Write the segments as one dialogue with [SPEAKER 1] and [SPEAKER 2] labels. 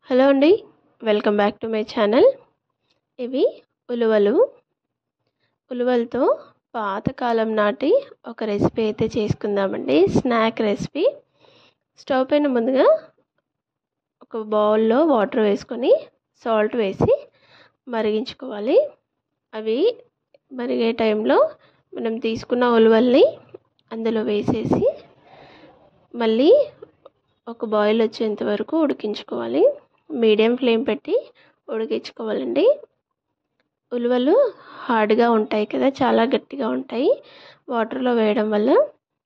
[SPEAKER 1] Hello అండి, welcome back to my channel. ఇవి ఉలువలతో పాతకాలం నాటి ఒక రెసిపీ అయితే చేసుకుందామండి. Snack recipe. స్టవ్ పైన ముందుగా ఒక బౌల్లో వాటర్ వేసుకొని సాల్ట్ వేసి మరిగించుకోవాలి. అవి మరిగే టైంలో మనం తీసుకున్న ఉలువల్ని అందులో వేసేసి మళ్ళీ ఒక బాయిల్ వచ్చేంత వరకు ఉడికించుకోవాలి. మీడియం ఫ్లేమ్ పెట్టి ఉడికించుకోవాలండి. ఉలువలు హార్డ్గా ఉంటాయి కదా, చాలా గట్టిగా ఉంటాయి. వాటర్లో వేయడం వల్ల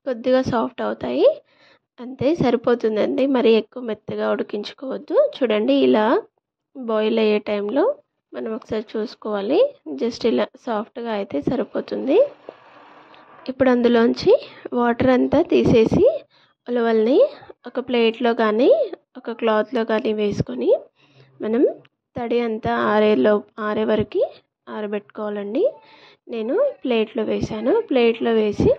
[SPEAKER 1] కొద్దిగా సాఫ్ట్ అవుతాయి, అంతే సరిపోతుందండి. మరీ ఎక్కువ మెత్తగా ఉడికించుకోవద్దు. చూడండి, ఇలా బాయిల్ అయ్యే టైంలో మనం ఒకసారి చూసుకోవాలి. జస్ట్ ఇలా సాఫ్ట్గా అయితే సరిపోతుంది. ఇప్పుడు అందులోంచి వాటర్ అంతా తీసేసి ఉలవల్ని ఒక ప్లేట్లో కానీ ఒక క్లాత్లో కానీ వేసుకొని మనం తడి అంతా ఆరే వరకు ఆరబెట్టుకోవాలండి. నేను ప్లేట్లో వేసాను. ప్లేట్లో వేసి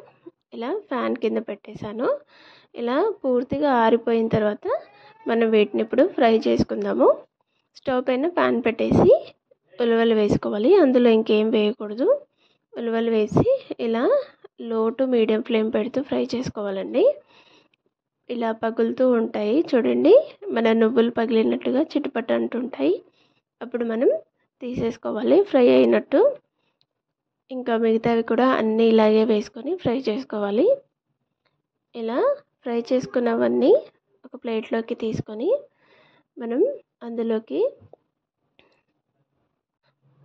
[SPEAKER 1] ఇలా ఫ్యాన్ కింద పెట్టేశాను. ఇలా పూర్తిగా ఆరిపోయిన తర్వాత మనం వీటిని ఇప్పుడు ఫ్రై చేసుకుందాము. స్టవ్ పైన ప్యాన్ పెట్టేసి ఉలవలు వేసుకోవాలి. అందులో ఇంకేం వేయకూడదు. ఉలవలు వేసి ఇలా లో టు మీడియం ఫ్లేమ్ పెడుతూ ఫ్రై చేసుకోవాలండి. ఇలా పగులుతూ ఉంటాయి చూడండి, మన నువ్వులు పగిలినట్టుగా చిటపట అంటుంటాయి. అప్పుడు మనం తీసేసుకోవాలి ఫ్రై అయినట్టు. ఇంకా మిగతావి కూడా అన్నీ ఇలాగే వేసుకొని ఫ్రై చేసుకోవాలి. ఇలా ఫ్రై చేసుకున్నవన్నీ ఒక ప్లేట్లోకి తీసుకొని మనం అందులోకి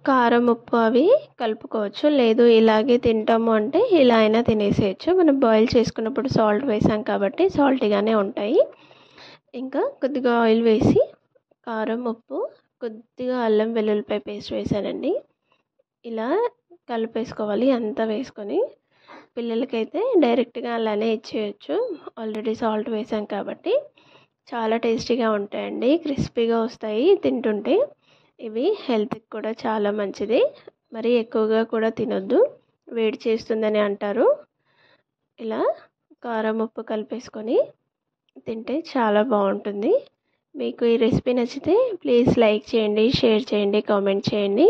[SPEAKER 1] కారం, ఉప్పు అవి కలుపుకోవచ్చు. లేదు ఇలాగే తింటాము అంటే ఇలా అయినా తినేసేయచ్చు. మనం బాయిల్ చేసుకున్నప్పుడు సాల్ట్ వేసాం కాబట్టి సాల్టీగానే ఉంటాయి. ఇంకా కొద్దిగా ఆయిల్ వేసి కారం, ఉప్పు, కొద్దిగా అల్లం వెల్లుల్లిపాయ పేస్ట్ వేసానండి. ఇలా కలిపేసుకోవాలి అంతా వేసుకొని. పిల్లలకైతే డైరెక్ట్గా అలానే ఇచ్చేయచ్చు. ఆల్రెడీ సాల్ట్ వేసాం కాబట్టి చాలా టేస్టీగా ఉంటాయండి. క్రిస్పీగా వస్తాయి తింటుంటే. ఇవి హెల్త్కి కూడా చాలా మంచిది. మరి ఎక్కువగా కూడా తినొద్దు, వేడి చేస్తుందని అంటారు. ఇలా కారం, ఉప్పు కలిపేసుకొని తింటే చాలా బాగుంటుంది. మీకు ఈ రెసిపీ నచ్చితే ప్లీజ్ లైక్ చేయండి, షేర్ చేయండి, కామెంట్ చేయండి.